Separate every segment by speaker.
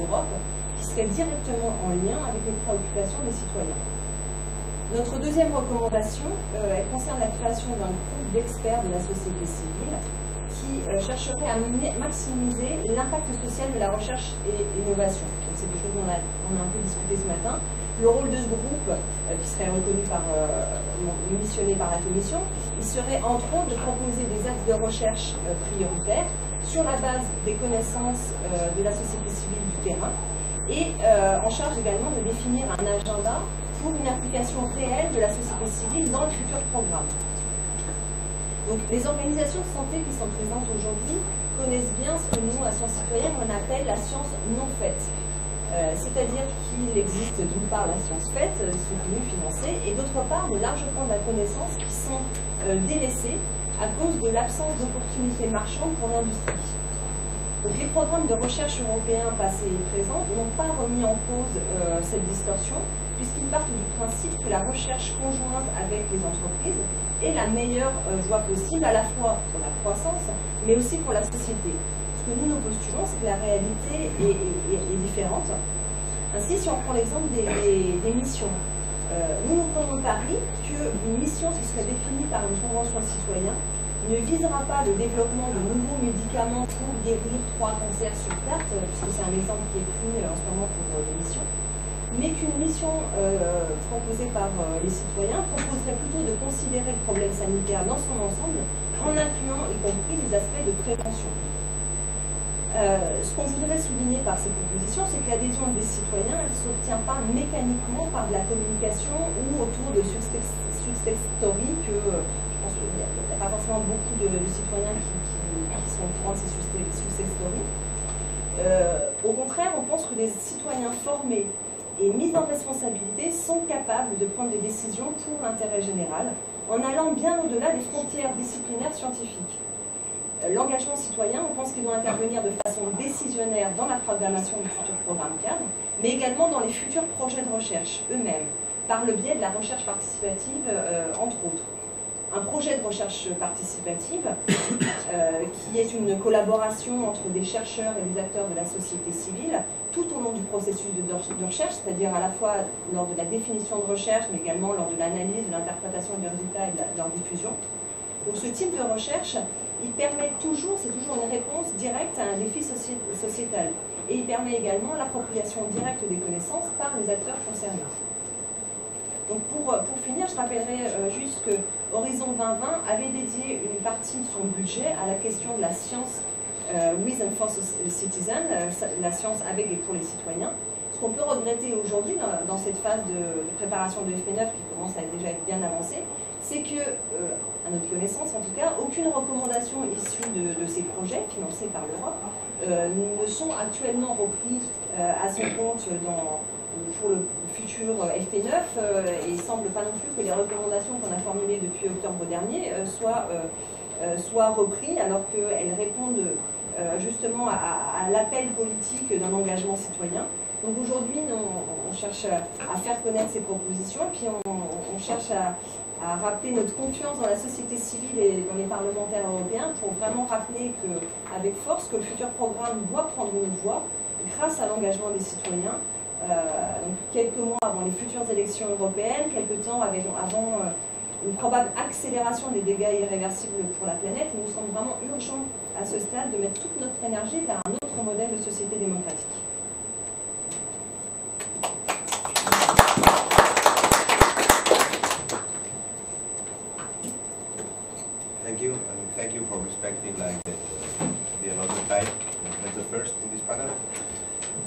Speaker 1: Europe, qui serait directement en lien avec les préoccupations des citoyens. Notre deuxième recommandation, elle concerne la création d'un groupe d'experts de la société civile qui chercherait à maximiser l'impact social de la recherche et l'innovation. C'est quelque chose dont on a un peu discuté ce matin. Le rôle de ce groupe, qui serait reconnu missionné par la Commission, il serait entre autres de proposer des axes de recherche prioritaires sur la base des connaissances de la société civile du terrain et en charge également de définir un agenda pour une application réelle de la société civile dans le futur programme. Donc, les organisations de santé qui sont présentes aujourd'hui connaissent bien ce que nous, à Sciences Citoyennes, on appelle la science non faite. C'est-à-dire qu'il existe d'une part la science faite, soutenue, financée, et d'autre part de larges pans de la connaissance qui sont délaissés à cause de l'absence d'opportunités marchandes pour l'industrie. Donc, les programmes de recherche européens passés et présents n'ont pas remis en cause cette distorsion, puisqu'ils partent du principe que la recherche conjointe avec les entreprises est la meilleure voie possible, à la fois pour la croissance, mais aussi pour la société. Ce que nous postulons, c'est que la réalité est différente. Ainsi, si on prend l'exemple des missions, nous prenons le pari qu'une mission qui serait définie par une convention de citoyens ne visera pas le développement de nouveaux médicaments pour guérir 3 cancers sur 4, puisque c'est un exemple qui est pris en ce moment pour les missions, mais qu'une mission proposée par les citoyens proposerait plutôt de considérer le problème sanitaire dans son ensemble, en incluant y compris les aspects de prévention. Ce qu'on voudrait souligner par ces propositions, c'est que l'adhésion des citoyens ne s'obtient pas mécaniquement par de la communication ou autour de success stories que je pense qu'il n'y a pas forcément beaucoup de citoyens qui sont au courant de ces success stories. Au contraire, on pense que les citoyens formés et mis en responsabilité sont capables de prendre des décisions pour l'intérêt général en allant bien au-delà des frontières disciplinaires scientifiques. L'engagement citoyen, on pense qu'il doit intervenir de façon décisionnaire dans la programmation du futur programme cadre, mais également dans les futurs projets de recherche eux-mêmes, par le biais de la recherche participative, entre autres. Un projet de recherche participative, qui est une collaboration entre des chercheurs et des acteurs de la société civile, tout au long du processus de recherche, c'est-à-dire à la fois lors de la définition de recherche, mais également lors de l'analyse, de l'interprétation des résultats et de leur diffusion. Donc ce type de recherche, il permet toujours, c'est toujours une réponse directe à un défi sociétal. Et il permet également l'appropriation directe des connaissances par les acteurs concernés. Donc pour finir, je rappellerai juste que Horizon 2020 avait dédié une partie de son budget à la question de la science with and for citizens, la science avec et pour les citoyens. Ce qu'on peut regretter aujourd'hui dans cette phase de préparation de FP9 qui commence à déjà être bien avancée, c'est que, à notre connaissance en tout cas, aucune recommandation issue de ces projets financés par l'Europe ne sont actuellement repris à son compte pour le futur FP9 et il ne semble pas non plus que les recommandations qu'on a formulées depuis octobre dernier soient reprises alors qu'elles répondent justement à l'appel politique d'un engagement citoyen. Donc aujourd'hui, on cherche à faire connaître ces propositions et puis on cherche à rappeler notre confiance dans la société civile et dans les parlementaires européens pour vraiment rappeler avec force que le futur programme doit prendre une voie grâce à l'engagement des citoyens. Donc quelques mois avant les futures élections européennes, quelques temps avant une probable accélération des dégâts irréversibles pour la planète, il nous semble vraiment urgent à ce stade de mettre toute notre énergie vers un autre modèle de société démocratique.
Speaker 2: Thank you for respecting the amount of time. That's the first in this panel.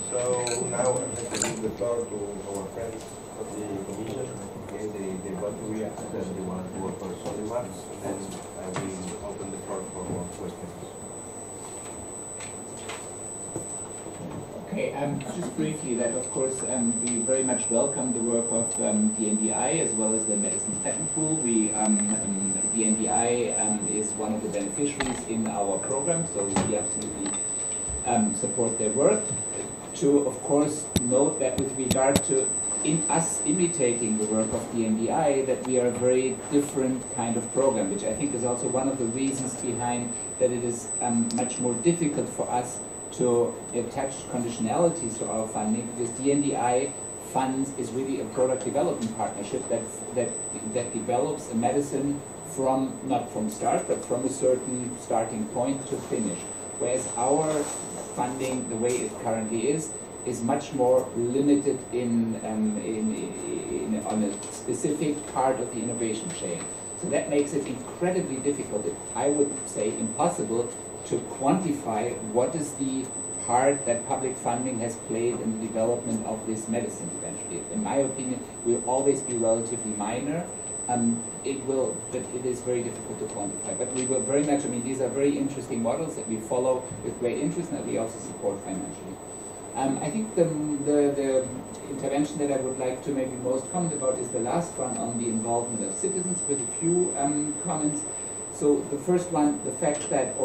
Speaker 2: So now I'm going to give the floor to our friends of the Commission. Okay, they want to react and they want to offer some remarks, and then I will open the floor for more questions.
Speaker 3: Okay, just briefly that of course we very much welcome the work of the NDI as well as the Medicines Patent Pool. The NDI is one of the beneficiaries in our program, so we absolutely support their work. To of course note that with regard to us imitating the work of the NDI, that we are a very different kind of program, which I think is also one of the reasons behind that it is much more difficult for us to attach conditionalities to our funding, because DNDi funds is really a product development partnership that develops a medicine from, not from start, but from a certain starting point to finish. Whereas our funding, the way it currently is much more limited on a specific part of the innovation chain. So that makes it incredibly difficult, I would say impossible, to quantify what is the part that public funding has played in the development of this medicine eventually. In my opinion, will always be relatively minor. But it is very difficult to quantify. But we will very much, these are very interesting models that we follow with great interest and that we also support financially. I think the intervention that I would like to maybe most comment about is the last one on the involvement of citizens, with a few comments. So the first one, the fact that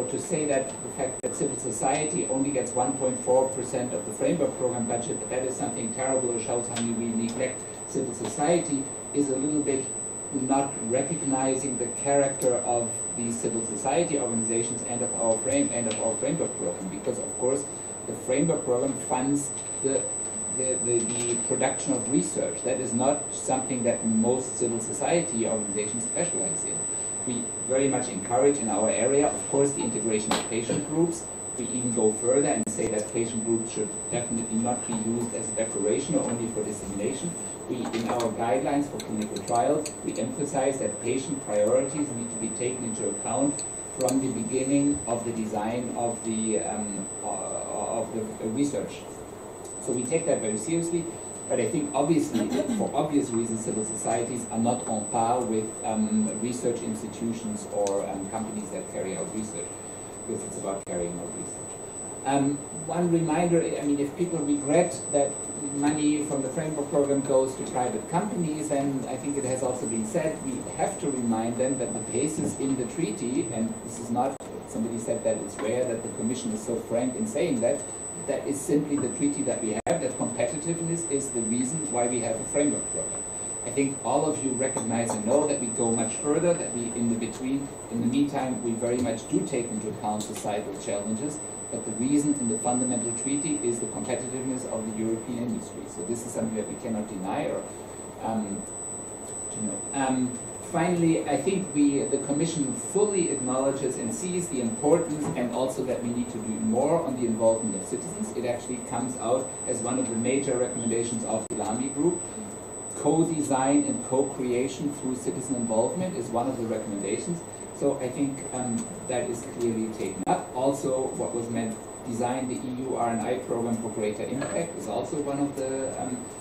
Speaker 3: civil society only gets 1.4% of the framework program budget, that is something terrible, or shows how we neglect civil society, is a little bit not recognizing the character of these civil society organizations and of our framework program, because of course the framework program funds the production of research. That is not something that most civil society organizations specialize in. We very much encourage in our area, of course, the integration of patient groups. We even go further and say that patient groups should definitely not be used as a decoration or only for dissemination. In our guidelines for clinical trials, we emphasize that patient priorities need to be taken into account from the beginning of the design of the research. So we take that very seriously, but I think obviously, for obvious reasons, civil societies are not on par with research institutions or companies that carry out research, because it's about carrying out research. One reminder, if people regret that money from the framework program goes to private companies, and I think it has also been said, we have to remind them that the basis in the treaty, and this is not, somebody said that it's rare that the Commission is so frank in saying that, that is simply the treaty that we have, that competitiveness is the reason why we have a framework program. I think all of you recognize and know that we go much further, that we, in the meantime, we very much do take into account societal challenges, but the reason in the fundamental treaty is the competitiveness of the European industry. So this is something that we cannot deny or finally, I think the Commission fully acknowledges and sees the importance, and also that we need to do more on the involvement of citizens. It actually comes out as one of the major recommendations of the Lamy Group. Co-design and co-creation through citizen involvement is one of the recommendations. So I think that is clearly taken up. Also, what was meant, design the EU R&I program for greater impact is also one of the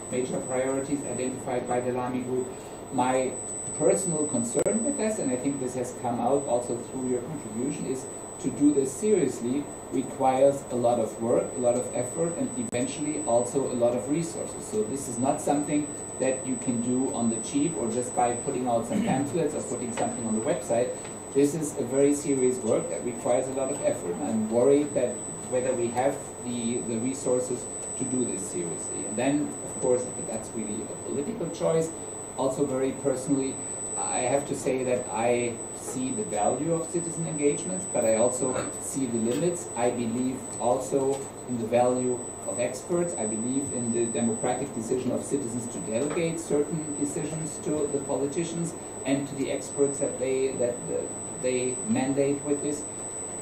Speaker 3: major priorities identified by the Lamy Group. My personal concern with this, and I think this has come out also through your contribution, is to do this seriously requires a lot of work, a lot of effort, and eventually also a lot of resources. So this is not something that you can do on the cheap or just by putting out some pamphlets or putting something on the website. This is a very serious work that requires a lot of effort. I'm worried that whether we have the resources to do this seriously. And then, of course, that's really a political choice. Also, very personally, I have to say that I see the value of citizen engagement, but I also see the limits. I believe also in the value of experts. I believe in the democratic decision of citizens to delegate certain decisions to the politicians and to the experts that they mandate with this.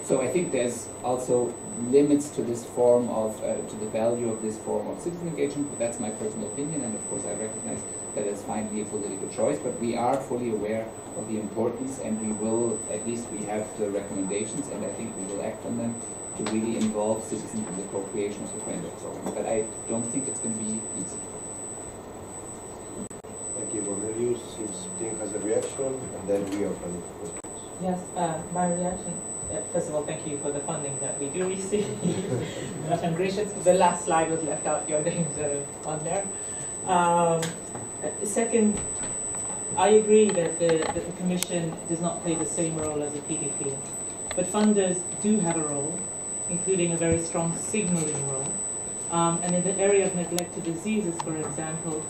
Speaker 3: So I think there's also limits to this form of, to the value of this form of citizen engagement, but that's my personal opinion, and of course I recognize that it's finally a political choice, but we are fully aware of the importance, and we will, at least we have the recommendations, and I think we will act on them to really involve citizens in the co-creation of the framework program. But I don't think it's going to be easy.
Speaker 2: Thank you, Cornelius. Seems Tim has a reaction, and then we open questions.
Speaker 4: Yes, my reaction. First of all, thank you for the funding that we do receive. I'm gracious. The last slide was left out. Your names are on there. Second, I agree that the Commission does not play the same role as a PDP, but funders do have a role, including a very strong signaling role. And in the area of neglected diseases, for example,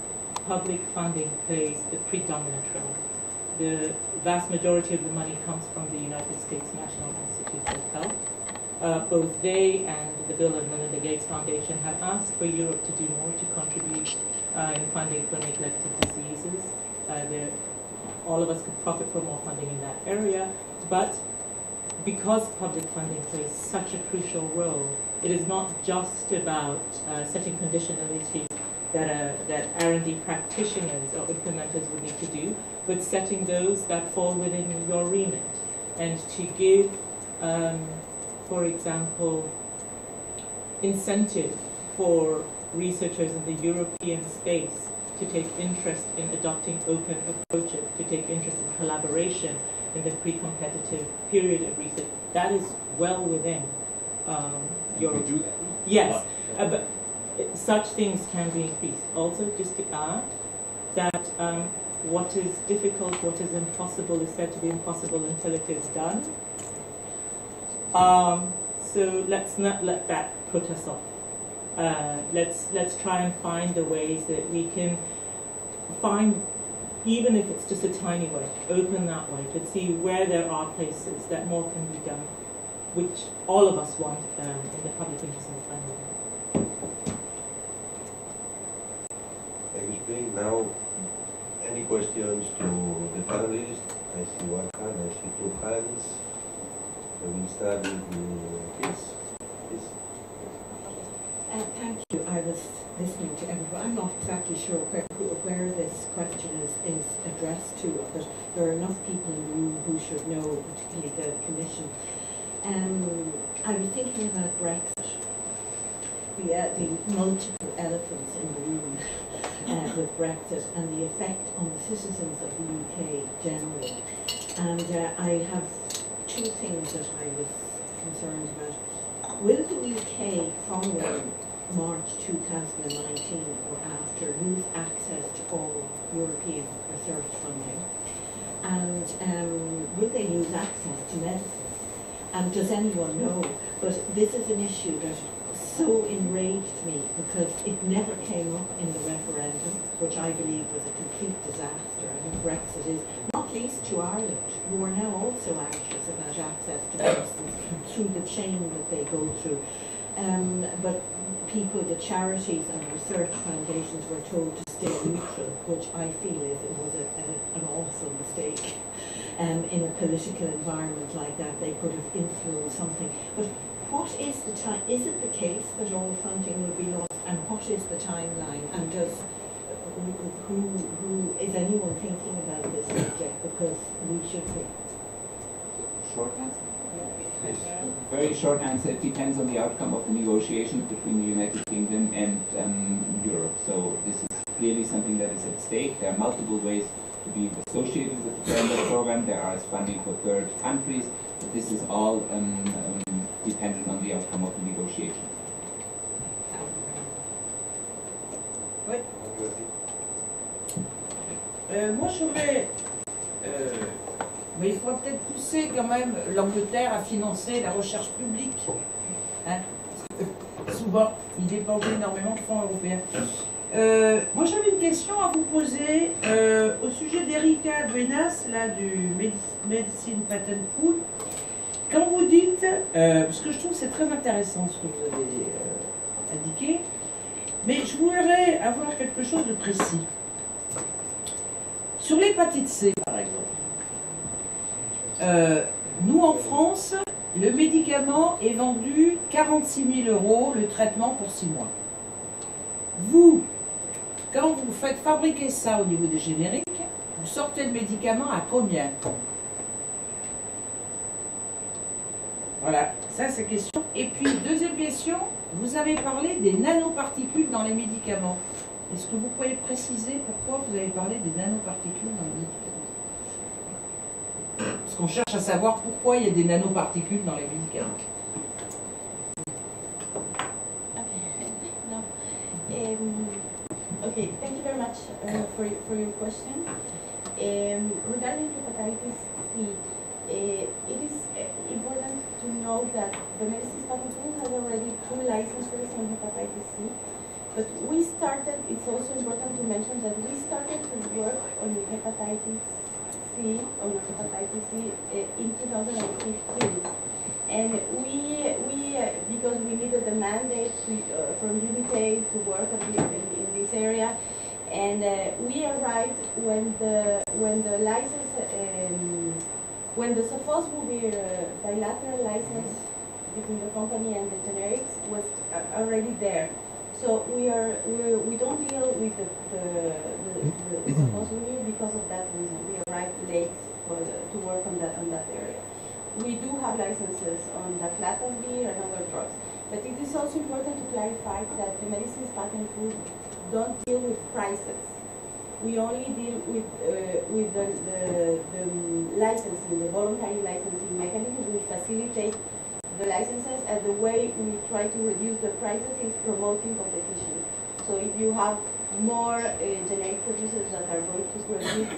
Speaker 4: public funding plays the predominant role. The vast majority of the money comes from the United States National Institutes of Health. both they and the Bill and Melinda Gates Foundation have asked for Europe to do more to contribute in funding for neglected diseases. All of us could profit from more funding in that area, but because public funding plays such a crucial role, it is not just about setting conditionalities that R&D practitioners or implementers would need to do, but setting those that fall within your remit, and to give, for example, incentive for researchers in the European space to take interest in adopting open approaches, to take interest in collaboration in the pre-competitive period of research. That is well within your...
Speaker 3: We do that.
Speaker 4: Yes, but such things can be increased. Also, just to add that what is difficult, what is impossible is said to be impossible until it is done. So let's not let that put us off. Let's try and find the ways that we can find, even if it's just a tiny way, open that way to see where there are places that more can be done, which all of us want in the public interest and family.
Speaker 2: Thank you, Spring. Now, any questions to the panelists? I see one hand, I see two hands. So we'll start with Chris.
Speaker 5: Thank you. I was listening to everyone. I'm not exactly sure where this question is addressed to, but there are enough people in the room who should know, particularly the Commission. I was thinking about Brexit, the multiple elephants in the room with Brexit and the effect on the citizens of the UK generally. And I have two things that I was concerned about. Will the UK, following March 2019 or after, lose access to all European research funding? And will they lose access to medicine? And does anyone know? But this is an issue that so enraged me because it never came up in the referendum, which I believe was a complete disaster. I think Brexit is, not least to Ireland, who are now also anxious about access to medicines through the chain that they go through. But people, the charities and research foundations were told to stay neutral, which I feel was an awful mistake. In a political environment like that, they could have influenced something. But what is the time? Is it the case that all funding will be lost? And what is the timeline? And does who is anyone thinking about this subject? Because we should be.
Speaker 3: Short answer. Very short answer. It depends on the outcome of the negotiations between the United Kingdom and Europe. So this is clearly something that is at stake. There are multiple ways to be associated with the Framework Program. There is funding for third countries. But this is all dependent on the outcome of the negotiations.
Speaker 6: Oui. Moi, j'aurais... mais il faudra peut-être pousser quand même l'Angleterre à financer la recherche publique. Hein, parce que souvent, ils dépendent énormément de fonds européens. Moi, j'avais une question à vous poser au sujet d'Erika Duenas, là, du Medicine Patent Pool. Quand vous dites, parce que je trouve que c'est très intéressant ce que vous avez indiqué, mais je voudrais avoir quelque chose de précis. Sur l'hépatite C, par exemple, nous en France, le médicament est vendu 46 000 € le traitement pour 6 mois. Vous, quand vous faites fabriquer ça au niveau des génériques, vous sortez le médicament à combien? Voilà, ça c'est question. Et puis, deuxième question, vous avez parlé des nanoparticules dans les médicaments. Est-ce que vous pouvez préciser pourquoi vous avez parlé des nanoparticules dans les médicaments? Parce qu'on cherche à savoir pourquoi il y a des nanoparticules dans les médicaments.
Speaker 7: Okay, thank you very much for your question. Regarding hepatitis C, it is important to know that the Medicines Patent Pool has already 2 licenses on hepatitis C. But we started, it's also important to mention that we started to work on hepatitis C in 2015. And we because we needed the mandate from UNITAID to work in this area, and we arrived when the license when the Sofosbuvir bilateral license between the company and the generics was already there. So we don't deal with the Sofosbuvir because of that reason. We arrived late to work on that area. We do have licenses on the Daclatamvir and other drugs, but it is also important to clarify that the Medicines Patent Pool don't deal with prices. We only deal with the licensing, the voluntary licensing mechanism. We facilitate the licenses, and the way we try to reduce the prices is promoting competition. So if you have more generic producers that are going to produce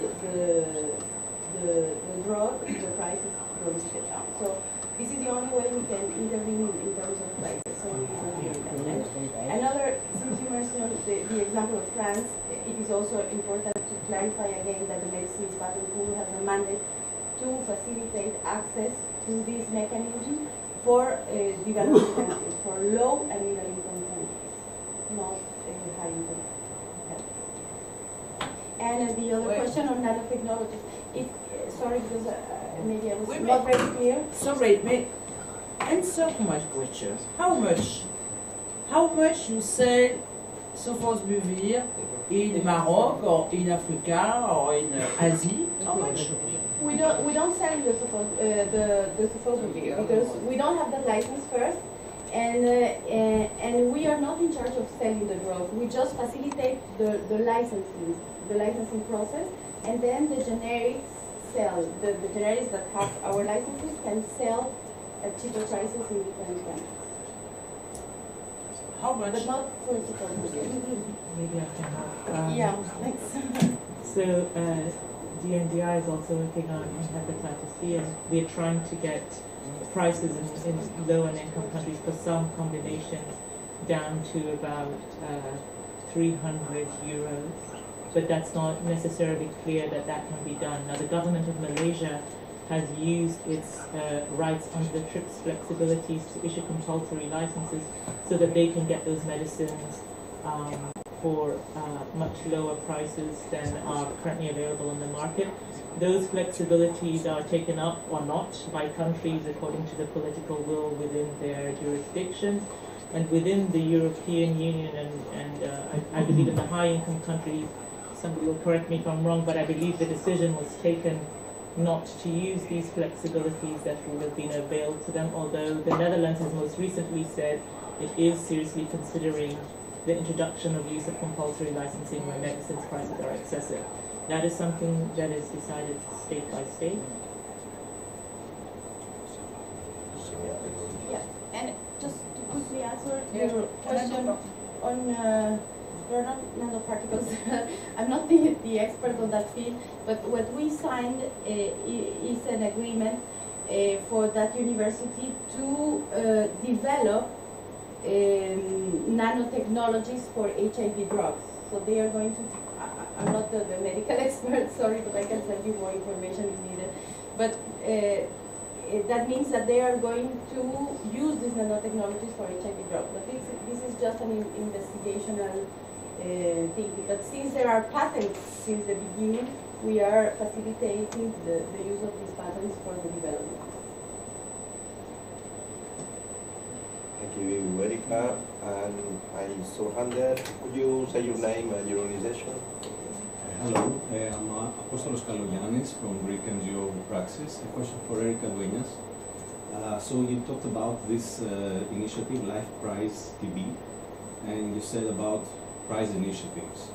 Speaker 7: the drug, the price is going to get down. So this is the only way we can intervene in terms of prices. So we don't do that. Another, since you mentioned the example of France, it is also important to clarify again that the Medicines Patent Pool has a mandate to facilitate access to this mechanism for developing countries, for low and middle income countries, not high income countries. And the other question on nanotechnology, sorry, because maybe I was not very clear.
Speaker 6: Sorry, but answer to my question. How much you sell Sofosbuvir in Maroc or in Africa or in Asia? How much?
Speaker 7: We don't sell the Sofosbuvir because we don't have the license first, and we are not in charge of selling the drug. We just facilitate the licensing process, and then the generics sell. The generics that have our licenses can sell at cheaper prices in different countries.
Speaker 6: How much?
Speaker 7: But not for Sofosbuvir.
Speaker 4: Maybe I can have.
Speaker 7: Yeah, thanks.
Speaker 4: So DNDi is also working on hepatitis B, and we're trying to get prices in low and income countries for some combinations down to about 300 euros. But that's not necessarily clear that that can be done. Now, the government of Malaysia has used its rights under the TRIPS flexibilities to issue compulsory licenses so that they can get those medicines for much lower prices than are currently available on the market. Those flexibilities are taken up or not by countries according to the political will within their jurisdiction. And within the European Union and I believe in the high-income countries, somebody will correct me if I'm wrong, but I believe the decision was taken not to use these flexibilities that would have been available to them, although the Netherlands has most recently said it is seriously considering the introduction of use of compulsory licensing where medicines prices are excessive. That is something that is decided state by state.
Speaker 7: Yeah, and just to quickly answer your question on nanoparticles. I'm not the expert on that field, but what we signed is an agreement for that university to develop nanotechnologies for HIV drugs. So they are going to, I'm not the medical expert, sorry, but I can send you more information if needed. But that means that they are going to use these nanotechnologies for HIV drugs. But this is just an investigational thing. But since there are patents since the beginning, we are facilitating the use of these patents for the development.
Speaker 2: Thank you, Erika. And I saw hand there. Could you say your name and your organization?
Speaker 8: Hello, I'm Apostolos Kalogiannis from Greek NGO Praxis. A question for Erika Dueñas. So you talked about this initiative, Life Price TB, and you said about price initiatives.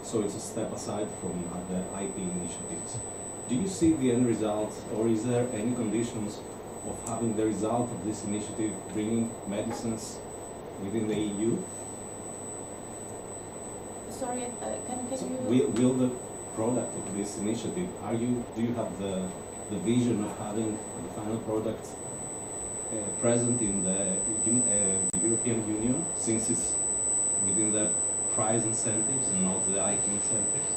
Speaker 8: So it's a step aside from the IP initiatives. Do you see the end result, or is there any conditions of having the result of this initiative bringing medicines within the EU?
Speaker 7: Sorry, can you...
Speaker 8: Will the product of this initiative, do you have the vision of having the final product present in the European Union, since it's within the price incentives and not the IP incentives?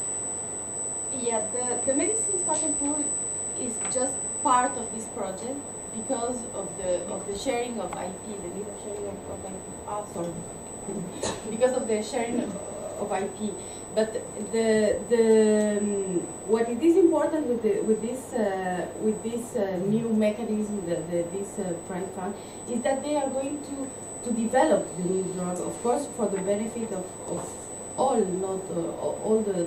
Speaker 7: Yeah, the Medicines Patent Pool is just part of this project. because of the sharing of IP, the need of sharing of IP. Ah, sorry. Because of the sharing of IP. But what it is important with this new mechanism, this prize fund, is that they are going to develop the new drug, of course, for the benefit of all, not all the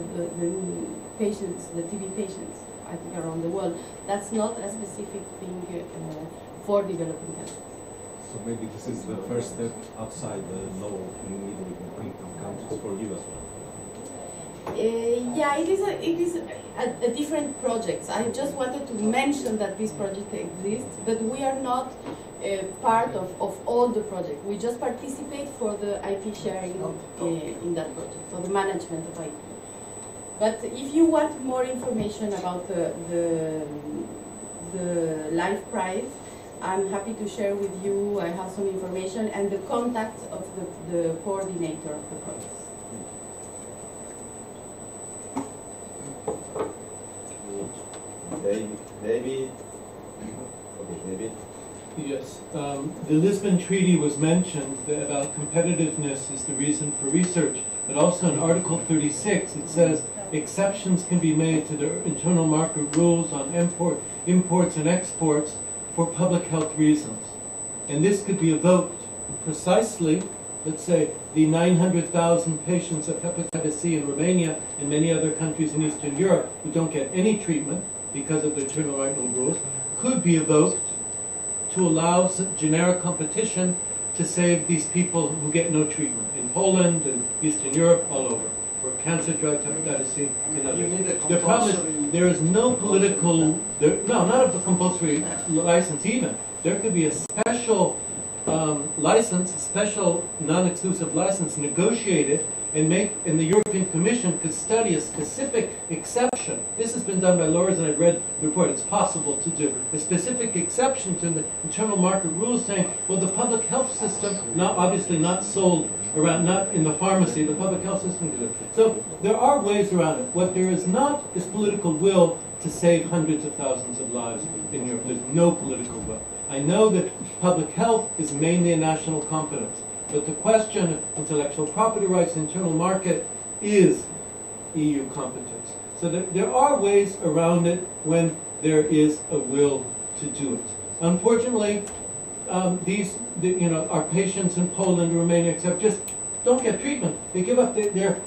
Speaker 7: patients, the TB patients, I think, around the world. That's not a specific thing for developing countries.
Speaker 8: So maybe this is the first step outside the law in middle income countries for you as well.
Speaker 7: Yeah, it is a different project. I just wanted to mention that this project exists, but we are not part of all the project. We just participate for the IP sharing in that project, for the management of IP. But if you want more information about the Life Prize, I'm happy to share with you. I have some information and the contact of the coordinator of the project.
Speaker 2: David. Okay, David.
Speaker 9: Yes, the Lisbon Treaty was mentioned about competitiveness is the reason for research, but also in Article 36 it says exceptions can be made to the internal market rules on imports and exports for public health reasons. And this could be evoked precisely, let's say, the 900,000 patients of hepatitis C in Romania and many other countries in Eastern Europe who don't get any treatment because of the internal market rules, could be evoked to allow generic competition to save these people who get no treatment in Poland and Eastern Europe, all over, for cancer drugs, hepatitis C, and others. The problem is there is no political, no, not a compulsory license even. There could be a special license, a special non-exclusive license negotiated and the European Commission could study a specific exception. This has been done by lawyers, and I've read the report. It's possible to do a specific exception to the internal market rules, saying, well, the public health system, obviously not sold around, not in the pharmacy, the public health system can do it. So there are ways around it. What there is not is political will to save hundreds of thousands of lives in Europe. There's no political will. I know that public health is mainly a national competence. But the question of intellectual property rights, internal market, is EU competence. So there are ways around it when there is a will to do it. Unfortunately, our patients in Poland, Romania, etc., just don't get treatment. They give up. They're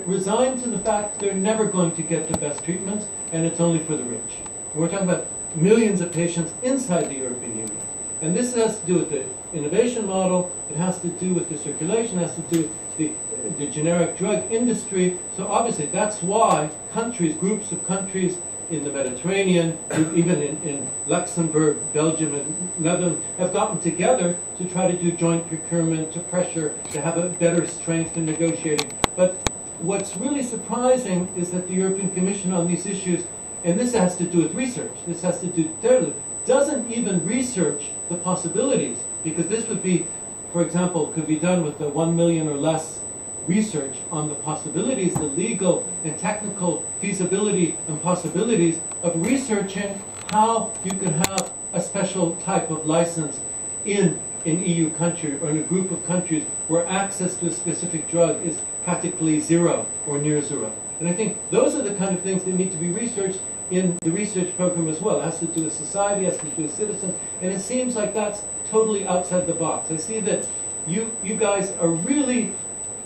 Speaker 9: resigned to the fact they're never going to get the best treatments, and it's only for the rich. And we're talking about millions of patients inside the European Union. And this has to do with the innovation model, it has to do with the circulation, it has to do with the generic drug industry. So obviously that's why countries, groups of countries in the Mediterranean, even in Luxembourg, Belgium, and Netherlands, have gotten together to try to do joint procurement, to pressure, to have a better strength in negotiating. But what's really surprising is that the European Commission on these issues, and this has to do with research, this has to do thirdly, doesn't even research the possibilities, because this would be, for example, could be done with the 1 million or less research on the possibilities, the legal and technical feasibility and possibilities of researching how you could have a special type of license in an EU country or in a group of countries where access to a specific drug is practically zero or near zero. And I think those are the kind of things that need to be researched in the research program as well. It has to do with society, it has to do with citizens, and it seems like that's totally outside the box. I see that you guys are really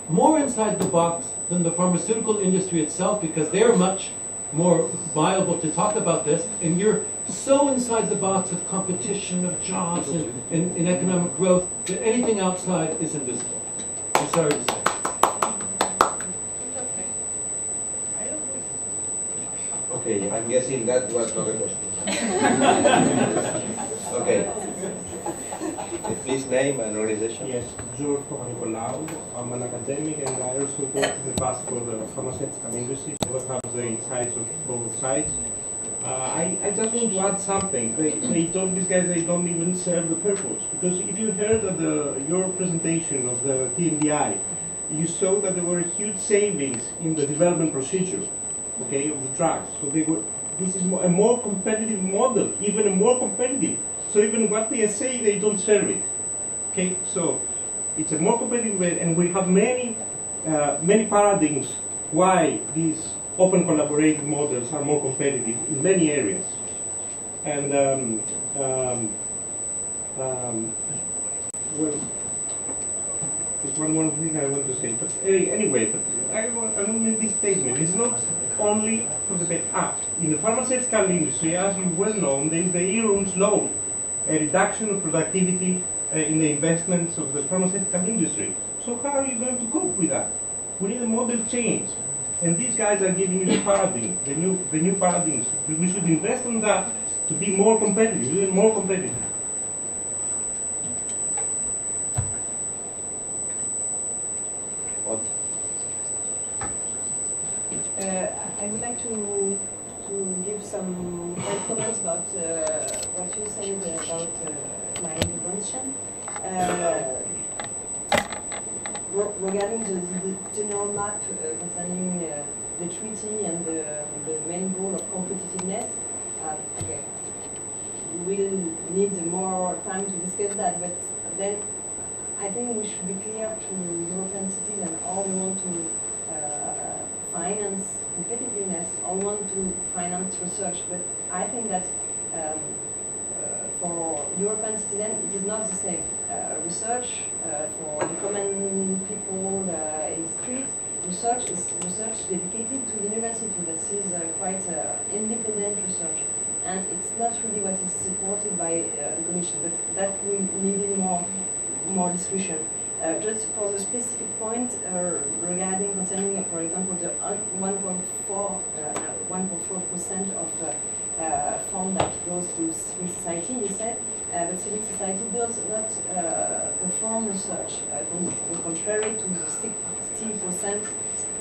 Speaker 9: more inside the box than the pharmaceutical industry itself, because they're much more viable to talk about this, and you're so inside the box of competition, of jobs, and economic growth, that anything outside is invisible. I'm sorry to say.
Speaker 2: Okay, I'm guessing that was not a question. Okay. Please name and organization.
Speaker 10: Yes, George Papanikolaou. I'm an academic and I also worked in the past for the pharmaceutical industry, so I have the insights of both sides. I just want to add something. They told these guys they don't even serve the purpose. Because if you heard of your presentation of the TNDI, you saw that there were huge savings in the development procedure, okay, of the drugs. So this is a more competitive model, even a more competitive. So even what they say, they don't serve it. Okay, so it's a more competitive way, and we have many paradigms why these open collaborative models are more competitive in many areas. And well, there's one more thing I want to say. But anyway, I want to make this statement. It's not only for the in the pharmaceutical industry, as you well know, there is the Eroom's law, a reduction of productivity in the investments of the pharmaceutical industry. So how are you going to cope with that? We need a model change. And these guys are giving you the paradigm, the new paradigms. We should invest on that to be more competitive, even more competitive.
Speaker 1: I would like to give some comments about what you said about my intervention. Regarding the general map concerning the treaty and the main goal of competitiveness, okay, we'll need more time to discuss that, but then I think we should be clear to European citizens how we want to finance competitiveness, how we want to finance research, but I think that for European citizens, it is not the same. Research for the common people in the street, research is research dedicated to university. That is quite independent research, and it's not really what is supported by the Commission. But that we need more discussion. Just for the specific point regarding concerning, for example, the 1.4% of fund that goes to civil society, you said, but civil society does not perform research, contrary to the 60%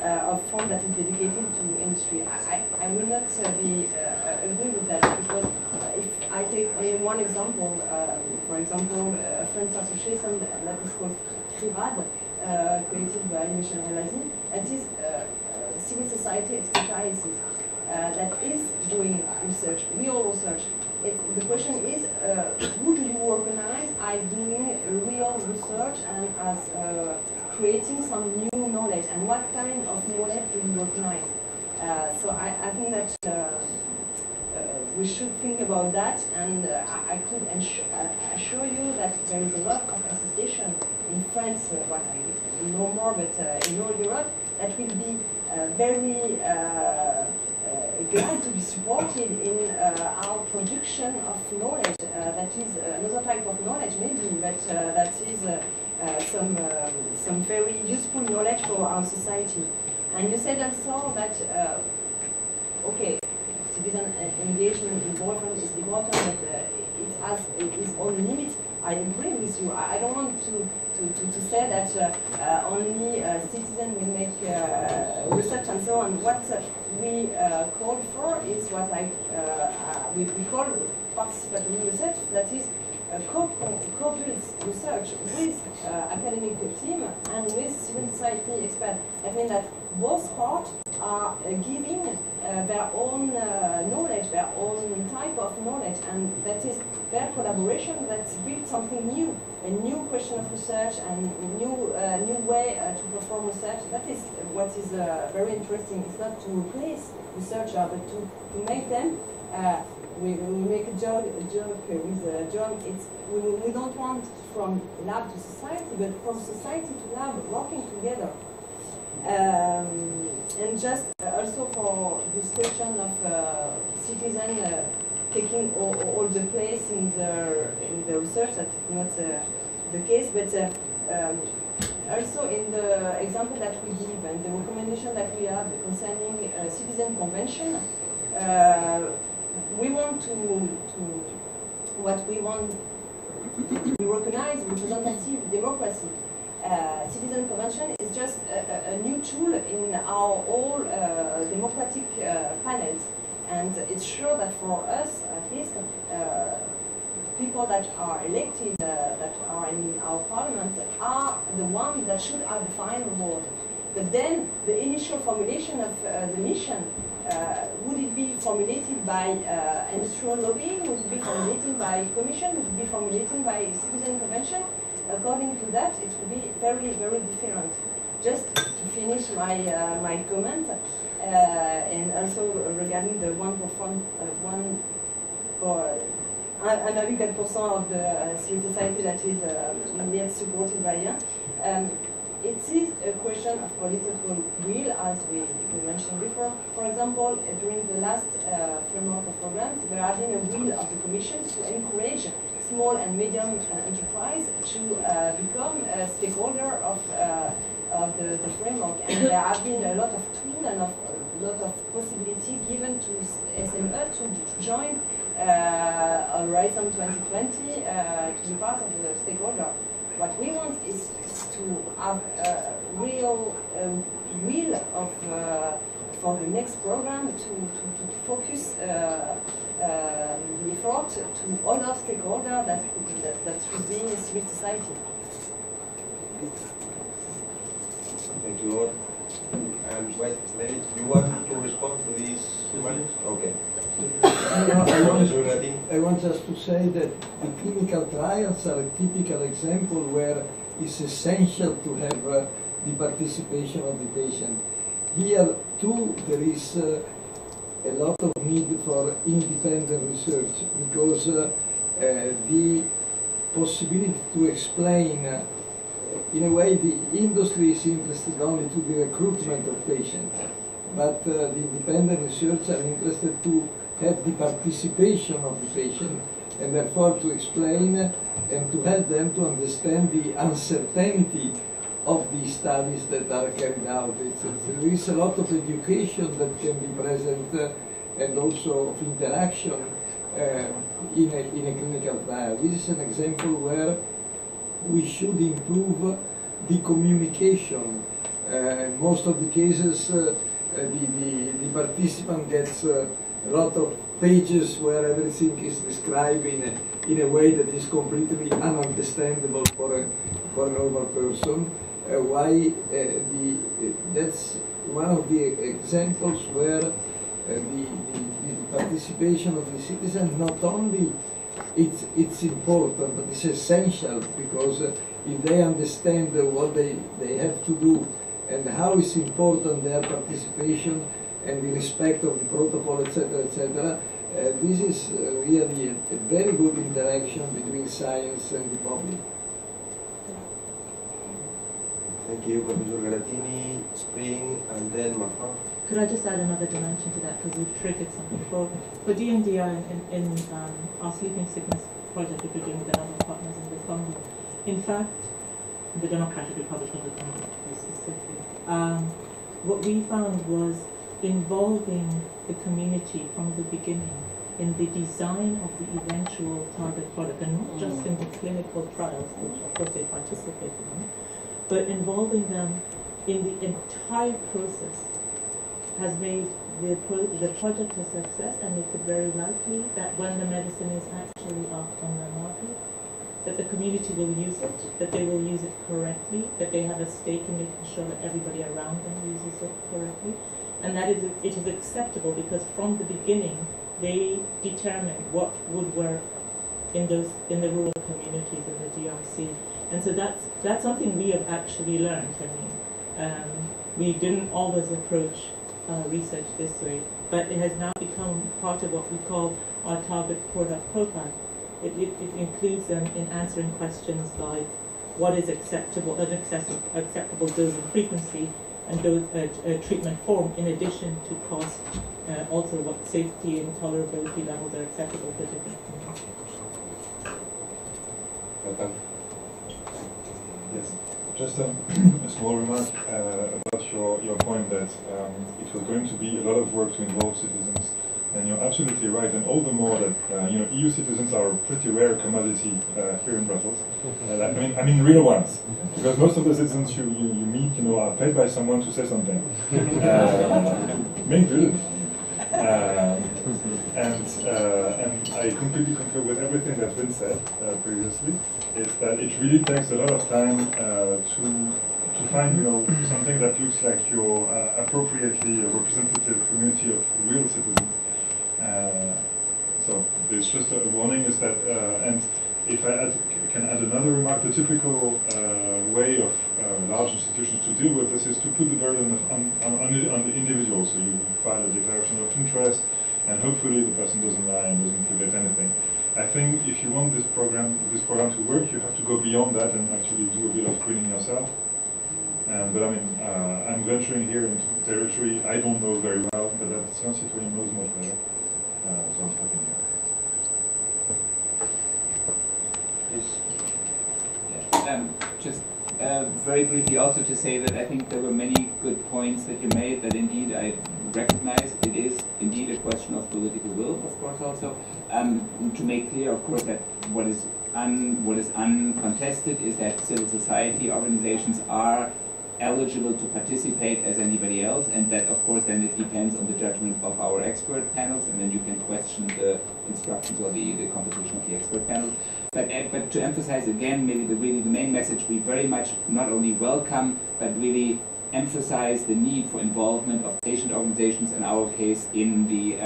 Speaker 1: of fund that is dedicated to industry. I will not agree with that, because if I take one example, for example, a French association that is called CRIRAD, created by Michel Helazi, that is civil society expertise. That is doing research, real research. The question is, who do you organize as doing real research and as creating some new knowledge, and what kind of knowledge do you organize? So I think that we should think about that, and I could assure you that there is a lot of associations in France, what I know more, but in all Europe, that will be very glad to be supported in our production of knowledge. That is another type of knowledge, maybe, but that is some very useful knowledge for our society. And you said also that okay, citizen engagement involvement is important, but it has its own limits. I agree with you. I don't want to say that only citizens will make research and so on. What we call for is what we call participatory research, that is co-built research with academic team and with civil society experts. I mean that both parts are giving their own knowledge, their own type of knowledge, and that is their collaboration that builds something new, a new question of research and new way to perform research. That is what is very interesting. It's not to replace researchers, but to make them. We make a joke with John. We don't want from lab to society, but from society to lab, working together. And just also for this question of citizens taking all the place in the research, that's not the case, but also in the example that we give and the recommendation that we have concerning citizen convention, we want we recognize representative democracy. Citizen convention is just a new tool in our all democratic panels, and it's sure that for us, at least, people that are elected, that are in our parliament, are the ones that should have the final word. But then the initial formulation of the mission, would it be formulated by industrial lobbying? Would it be formulated by commission? Would it be formulated by citizen convention? According to that, it will be very, very different. Just to finish my comment, and also regarding the 1% of the civil society that is yet supported by you. It is a question of political will, as we mentioned before. For example, during the last framework of programs, there has been a will of the Commission to encourage small and medium enterprise to become a stakeholder of the framework. And there have been a lot of tools and a lot of possibility given to SME to join Horizon 2020 to be part of the stakeholder. What we want is to have a real will of for the next program to focus the effort to all our stakeholders that should be in civil society.
Speaker 2: Thank you all. And wait, maybe you want to respond to these ones? Okay.
Speaker 11: I want just to say that the clinical trials are a typical example where it's essential to have the participation of the patient. Here too there is a lot of need for independent research, because the possibility to explain in a way the industry is interested only to the recruitment of patients, but the independent researchers are interested to have the participation of the patient, and therefore to explain and to help them to understand the uncertainty of the studies that are carried out. There is a lot of education that can be present and also of interaction in a clinical trial. This is an example where we should improve the communication. In most of the cases, the participant gets a lot of pages where everything is described in a way that is completely ununderstandable for a normal person. That's one of the examples where the participation of the citizen not only it's important, but it's essential, because if they understand what they have to do and how it's important their participation and the respect of the protocol, etc., this is really a very good interaction between science and the public.
Speaker 2: Thank you, Professor Garattini, Spring, and then Martin.
Speaker 4: Could I just add another dimension to that, because we've triggered something before. For DNDI in our sleeping sickness project that we're doing with another partners in the Congo, in fact, the Democratic Republic of the Congo, to be specific, what we found was involving the community from the beginning in the design of the eventual target product, and not just in the clinical trials, which of course they participated in, but involving them in the entire process has made the project a success, and makes it very likely that when the medicine is actually out on the market, that the community will use it, that they will use it correctly, that they have a stake in making sure that everybody around them uses it correctly, and that it is acceptable, because from the beginning they determined what would work in the rural communities in the DRC. And so that's something we have actually learned. I mean, we didn't always approach research this way, but it has now become part of what we call our target product profile. It includes them in answering questions like what is acceptable, an acceptable dose and frequency, and treatment form, in addition to cost, also what safety and tolerability levels are acceptable for different communities.
Speaker 12: Yes, just a small remark about your point that it was going to be a lot of work to involve citizens, and you're absolutely right, and all the more that EU citizens are a pretty rare commodity here in Brussels. I mean real ones, because most of the citizens you meet, are paid by someone to say something. Make good. And I completely concur with everything that's been said previously, is that it really takes a lot of time to to find, you know, something that looks like your appropriately representative community of real citizens. So there's just a warning is that, and if I can add another remark, the typical way of large institutions to deal with this is to put the burden on the individual. So you file a declaration of interest, and hopefully the person doesn't lie and doesn't forget anything. I think if you want this program to work, you have to go beyond that and actually do a bit of screening yourself. But I mean, I'm venturing here into territory I don't know very well, but that Sciences Citoyennes knows much better. So I'm stopping here.
Speaker 3: Just very briefly also to say that I think there were many good points that you made that indeed I recognize it is indeed a question of political will, of course, also. To make clear, of course, that what is uncontested is that civil society organizations are eligible to participate as anybody else, and that of course then it depends on the judgment of our expert panels, and then you can question the instructions or the composition of the expert panels. But to emphasize again, maybe the main message, we very much not only welcome, but really emphasize the need for involvement of patient organizations, in our case, in the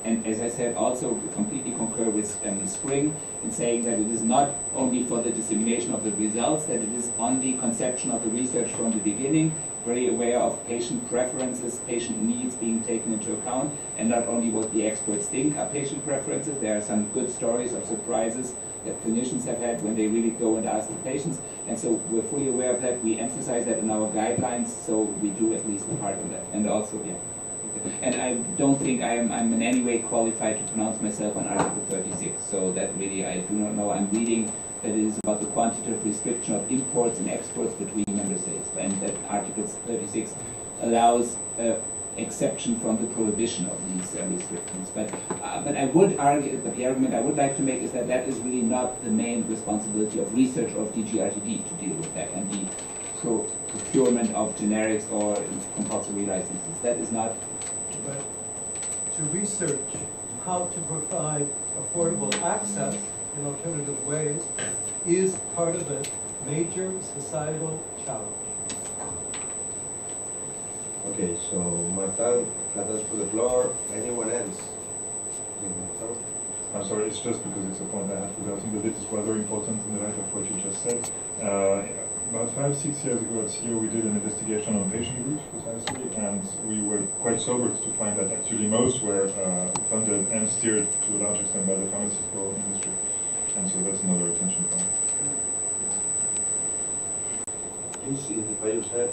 Speaker 3: and as I said, also completely concur with Spring in saying that it is not only for the dissemination of the results, that it is on the conception of the research from the beginning, very aware of patient preferences, patient needs being taken into account, and not only what the experts think are patient preferences. There are some good stories of surprises that clinicians have had when they really go and ask the patients, and so we're fully aware of that. We emphasize that in our guidelines, so we do at least a part of that. And also, yeah. And I don't think I'm in any way qualified to pronounce myself on Article 36, so that really I do not know. I'm reading that it is about the quantitative restriction of imports and exports between member states, and that Article 36 allows exception from the prohibition of these restrictions. But I would argue, but the argument I would like to make is that that is really not the main responsibility of research or of DGRTD to deal with that, and the procurement of generics or compulsory licenses. That is not.
Speaker 9: But to research how to provide affordable access in alternative ways is part of a major societal challenge.
Speaker 2: Okay, so Martin had us to the floor. Anyone else?
Speaker 12: I'm sorry, it's just because it's a point I had forgotten, but it is rather important in the light of what you just said. About 5-6 years ago at CEO, we did an investigation on patient groups precisely, and we were quite sobered to find that actually most were funded and steered to a large extent by the pharmaceutical industry, and so that's another attention point.
Speaker 2: Please identify yourself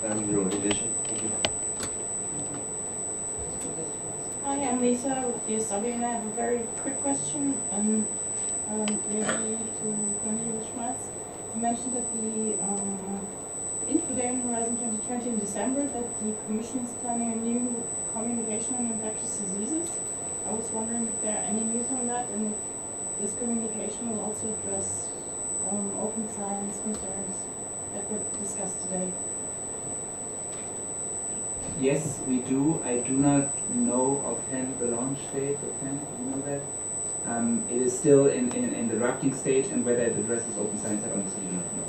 Speaker 2: and your organization.
Speaker 7: Hi, I'm Lisa with DSW, and I have a very quick question, maybe to Cornelius Schmalz. You mentioned that the Info Day on Horizon 2020 in December, that the Commission is planning a new communication on infectious diseases. I was wondering if there are any news on that, and if this communication will also address open science concerns that were discussed today.
Speaker 3: Yes, we do. I do not know offhand the launch date. Offhand, do you know that? It is still in the drafting stage, and whether it addresses open science, I honestly do not know.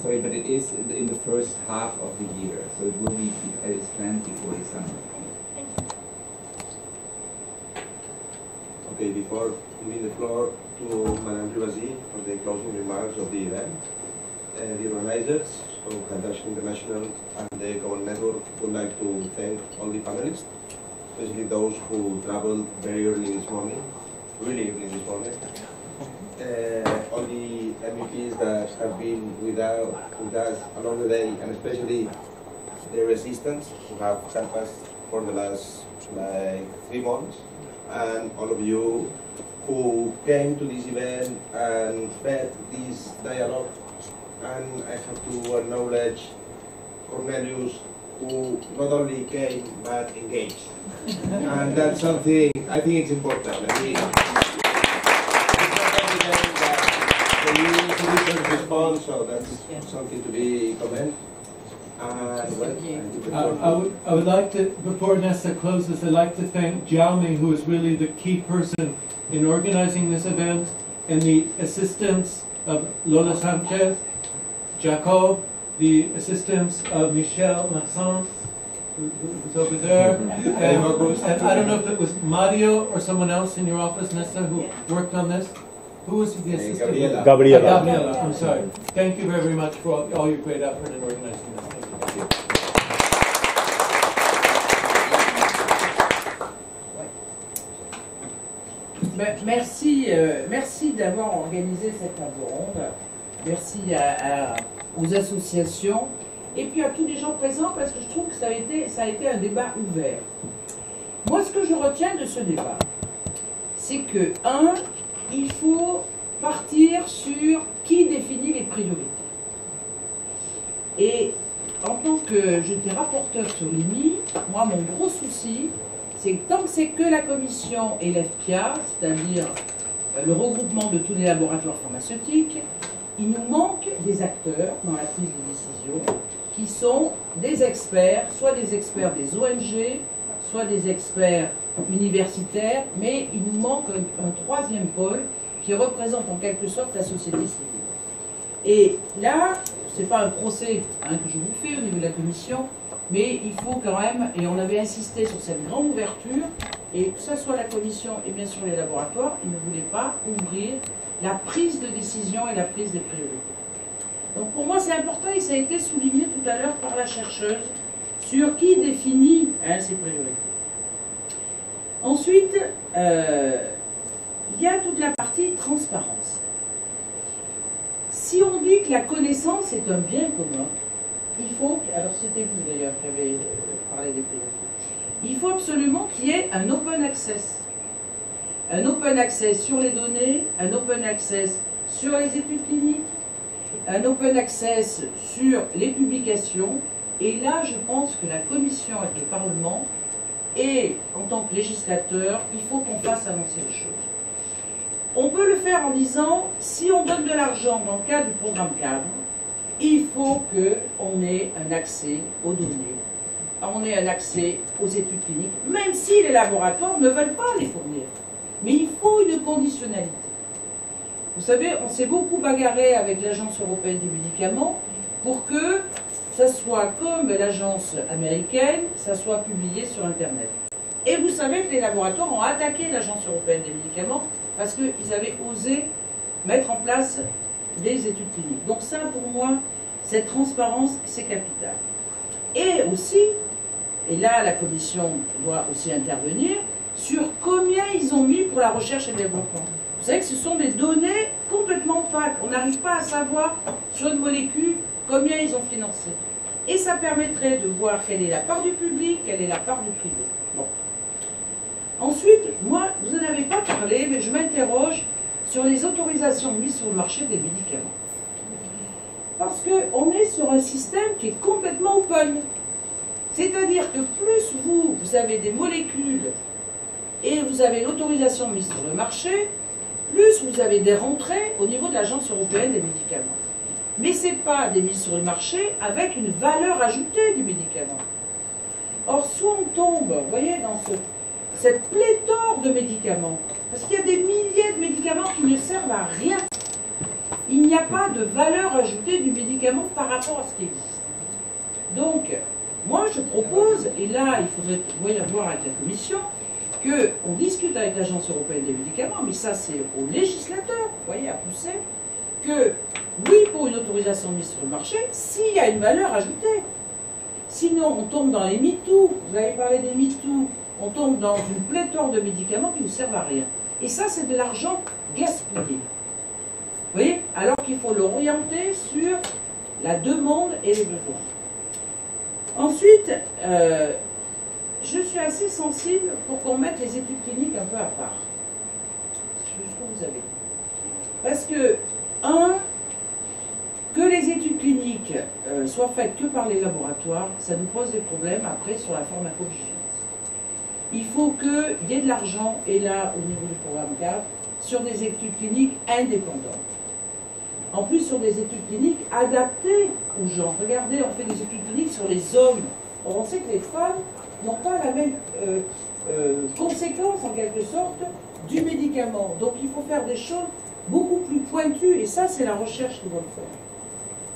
Speaker 3: Sorry, but it is in the first half of the year, so it will be planned before the summer.
Speaker 2: Okay, before giving the floor to Madame Rivasi for the closing remarks of the event, the organizers, so Kardashian International and the Common Network, would like to thank all the panelists, especially those who traveled very early this morning, really early this morning. All the MEPs that have been with us along the day, and especially the resistance who have helped us for the last 3 months, and all of you who came to this event and fed this dialogue. And I have to acknowledge Cornelius, who not only came but engaged. And that's something I think it's important. I mean, the response, so that's something to be commended.
Speaker 9: I would like to, before Nessa closes, I'd like to thank Jiaoming, who is really the key person in organizing this event, and the assistance of Lola Sanchez, Jacob, the assistance of Michel Maxence, who's over there, and I don't know if it was Mario or someone else in your office, Nesta, who worked on this. Who was the assistant?
Speaker 13: Gabriela.
Speaker 9: Gabriela, I'm sorry. Thank you very much for all your great effort in organizing this. Thank you.
Speaker 6: Merci d'avoir organisé cette table ronde. Merci aux associations et puis à tous les gens présents parce que je trouve que ça a été un débat ouvert. Moi, ce que je retiens de ce débat, c'est que, il faut partir sur qui définit les priorités. Et en tant que j'étais rapporteur sur l'EMI, moi, mon gros souci, c'est que tant que c'est que la Commission et l'FPIA, c'est-à-dire le regroupement de tous les laboratoires pharmaceutiques, il nous manque des acteurs dans la prise de décision qui sont des experts, soit des experts des ONG, soit des experts universitaires, mais il nous manque un troisième pôle qui représente en quelque sorte la société civile. Et là, ce n'est pas un procès que je vous fais au niveau de la Commission, mais il faut quand même, et on avait insisté sur cette grande ouverture, et que ce soit la Commission et bien sûr les laboratoires, ils ne voulaient pas ouvrir la prise de décision et la prise des priorités. Donc pour moi c'est important et ça a été souligné tout à l'heure par la chercheuse sur qui définit ces priorités. Ensuite, il y a toute la partie transparence. Si on dit que la connaissance est un bien commun, il faut, alors c'était vous d'ailleurs qui avez parlé des priorités, il faut absolument qu'il y ait un open access. Un open access sur les données, un open access sur les études cliniques, un open access sur les publications. Et là, je pense que la Commission et le Parlement, et en tant que législateur, il faut qu'on fasse avancer les choses. On peut le faire en disant, si on donne de l'argent dans le cadre du programme cadre, il faut qu'on ait un accès aux données, on ait un accès aux études cliniques, même si les laboratoires ne veulent pas les fournir. Mais il faut une conditionnalité. Vous savez, on s'est beaucoup bagarré avec l'Agence européenne des médicaments pour que ça soit comme l'agence américaine, ça soit publié sur Internet. Et vous savez que les laboratoires ont attaqué l'Agence européenne des médicaments parce qu'ils avaient osé mettre en place des études cliniques. Donc ça, pour moi, cette transparence, c'est capital. Et aussi, et là, la Commission doit aussi intervenir, sur combien ils ont mis pour la recherche et le développement. Vous savez que ce sont des données complètement opaques. On n'arrive pas à savoir sur une molécule combien ils ont financé. Et ça permettrait de voir quelle est la part du public, quelle est la part du privé. Bon. Ensuite, moi, vous n'en avez pas parlé, mais je m'interroge sur les autorisations mises sur le marché des médicaments. Parce qu'on est sur un système qui est complètement open. C'est-à-dire que plus vous avez des molécules et vous avez l'autorisation mise sur le marché, plus vous avez des rentrées au niveau de l'Agence européenne des médicaments. Mais ce n'est pas des mises sur le marché avec une valeur ajoutée du médicament. Or, soit on tombe, vous voyez, dans cette pléthore de médicaments, parce qu'il y a des milliers de médicaments qui ne servent à rien. Il n'y a pas de valeur ajoutée du médicament par rapport à ce qui existe. Donc, moi je propose, et là il faudrait voir avec la Commission, qu'on discute avec l'Agence européenne des médicaments, mais ça c'est au législateur, vous voyez, à pousser, que oui, pour une autorisation mise sur le marché, s'il y a une valeur ajoutée. Sinon, on tombe dans les MeToo, vous avez parlé des MeToo, on tombe dans une pléthore de médicaments qui ne servent à rien. Et ça, c'est de l'argent gaspillé. Vous voyez? Alors qu'il faut l'orienter sur la demande et les besoins. Ensuite, je suis assez sensible pour qu'on mette les études cliniques un peu à part. Jusqu'où vous avez. Parce que, que les études cliniques soient faites que par les laboratoires, ça nous pose des problèmes après sur la pharmacovigilance. Il faut qu'il y ait de l'argent, et là, au niveau du programme 4, sur des études cliniques indépendantes. En plus, sur des études cliniques adaptées aux gens. Regardez, on fait des études cliniques sur les hommes. Or, on sait que les femmes n'ont pas la même conséquence, en quelque sorte, du médicament. Donc, il faut faire des choses beaucoup plus pointues, et ça c'est la recherche qui va le faire.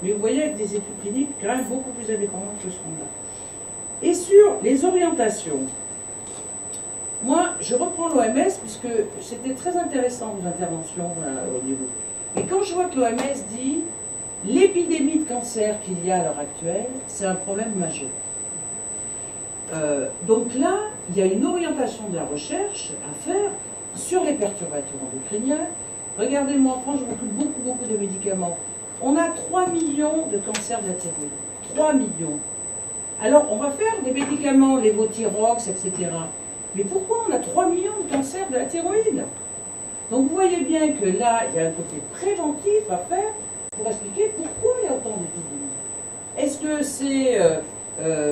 Speaker 6: Mais vous voyez avec des études cliniques quand même beaucoup plus indépendantes que ce qu'on a. Et sur les orientations, moi je reprends l'OMS puisque c'était très intéressant vos interventions au niveau. Et quand je vois que l'OMS dit l'épidémie de cancer qu'il y a à l'heure actuelle, c'est un problème majeur. Donc là, il y a une orientation de la recherche à faire sur les perturbateurs endocriniens. Regardez-moi, en France, je m'occupe beaucoup de médicaments. On a 3 millions de cancers de la thyroïde. 3 millions. Alors, on va faire des médicaments, les Votirox, etc. Mais pourquoi on a 3 millions de cancers de la thyroïde? Donc, vous voyez bien que là, il y a un côté préventif à faire pour expliquer pourquoi il y a autant d'épidémies. Est-ce que c'est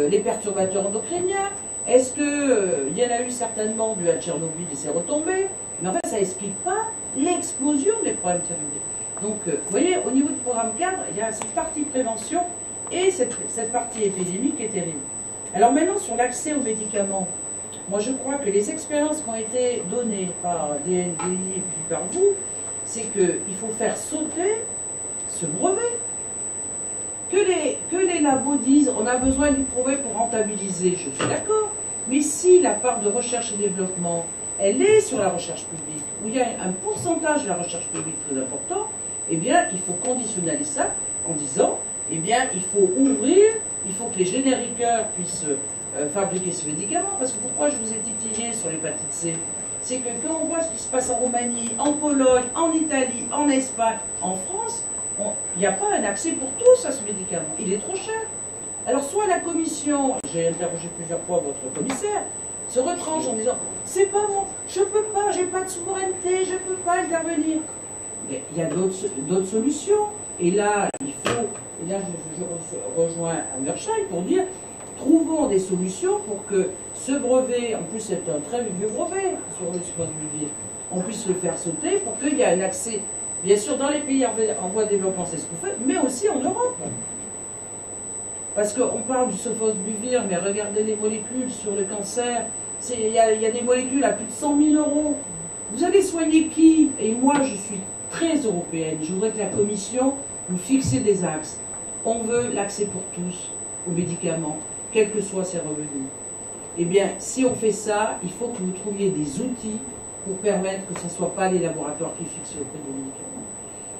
Speaker 6: les perturbateurs endocriniens? Est-ce qu'il y en a eu certainement dû à Tchernobyl et c'est retombé? Mais en fait, ça n'explique pas l'explosion des problèmes thyroïdiens. Donc, vous voyez, au niveau du programme cadre, il y a cette partie prévention et cette partie épidémique est terrible. Alors maintenant, sur l'accès aux médicaments, moi je crois que les expériences qui ont été données par DNDI et puis par vous, c'est qu'il faut faire sauter ce brevet. Que les labos disent on a besoin du brevet pour rentabiliser, je suis d'accord, mais si la part de recherche et développement, elle est sur la recherche publique, où il y a un pourcentage de la recherche publique très important, eh bien, il faut conditionnaliser ça en disant, eh bien, il faut ouvrir, il faut que les génériqueurs puissent fabriquer ce médicament, parce que pourquoi je vous ai titillé sur l'hépatite C? C'est que quand on voit ce qui se passe en Roumanie, en Pologne, en Italie, en Espagne, en France, il n'y a pas un accès pour tous à ce médicament. Il est trop cher. Alors soit la commission, j'ai interrogé plusieurs fois votre commissaire, se retranche en disant c'est pas bon, je peux pas, j'ai pas de souveraineté, je peux pas intervenir. Mais il y a d'autres solutions. Et là, il faut, et là je rejoins Hammershaimb pour dire trouvons des solutions pour que ce brevet, en plus c'est un très vieux brevet sur le Sponvivir, on puisse le faire sauter pour qu'il y ait un accès. Bien sûr, dans les pays en voie de développement, c'est ce qu'on fait, mais aussi en Europe. Parce qu'on parle du Sofosbuvir, mais regardez les molécules sur le cancer. Il y a des molécules à plus de 100 000 €. Vous allez soigner qui? Et moi, je suis très européenne. Je voudrais que la Commission nous fixe des axes. On veut l'accès pour tous aux médicaments, quels que soient ses revenus. Eh bien, si on fait ça, il faut que vous trouviez des outils pour permettre que ce ne soit pas les laboratoires qui fixent le prix des médicaments.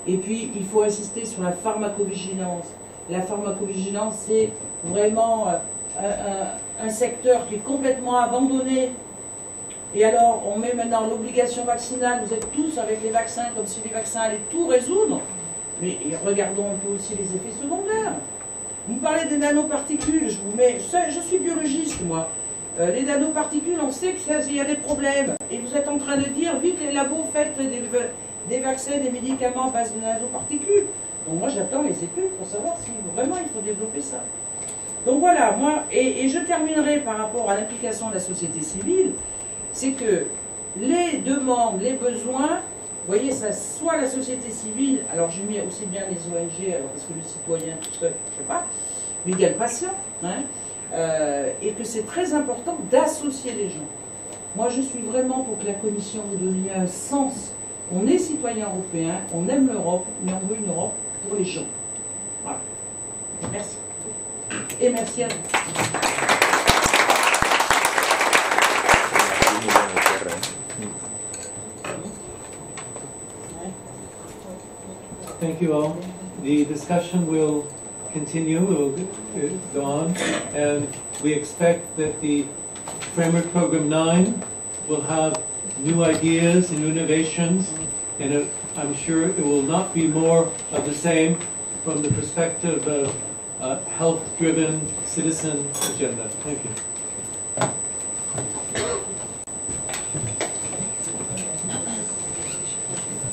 Speaker 6: Et puis, il faut insister sur la pharmacovigilance. La pharmacovigilance, c'est vraiment un secteur qui est complètement abandonné. Et alors, on met maintenant l'obligation vaccinale. Vous êtes tous avec les vaccins, comme si les vaccins allaient tout résoudre. Mais regardons un peu aussi les effets secondaires. Vous me parlez des nanoparticules, je suis biologiste, moi. Les nanoparticules, on sait qu'il y a des problèmes. Et vous êtes en train de dire, vite les labos, faites des vaccins, des médicaments à base de nanoparticules. Donc moi, j'attends les études pour savoir si vraiment il faut développer ça. Donc voilà, moi, et je terminerai par rapport à l'implication de la société civile, c'est que les demandes, les besoins, vous voyez, ça, soit la société civile, alors j'ai mis aussi bien les ONG, alors parce que le citoyen tout seul, je ne sais pas, mais il y a le patient, hein, et que c'est très important d'associer les gens. Moi, je suis vraiment pour que la Commission vous donne un sens. On est citoyen européen, on aime l'Europe, mais on veut une Europe pour les gens. Voilà. Merci. Et merci à vous.
Speaker 9: Thank you all. The discussion will continue, will go on, and we expect that the Framework Program 9 will have new ideas and innovations, and I'm sure it will not be more of the same from the perspective of a health-driven citizen agenda. Thank you.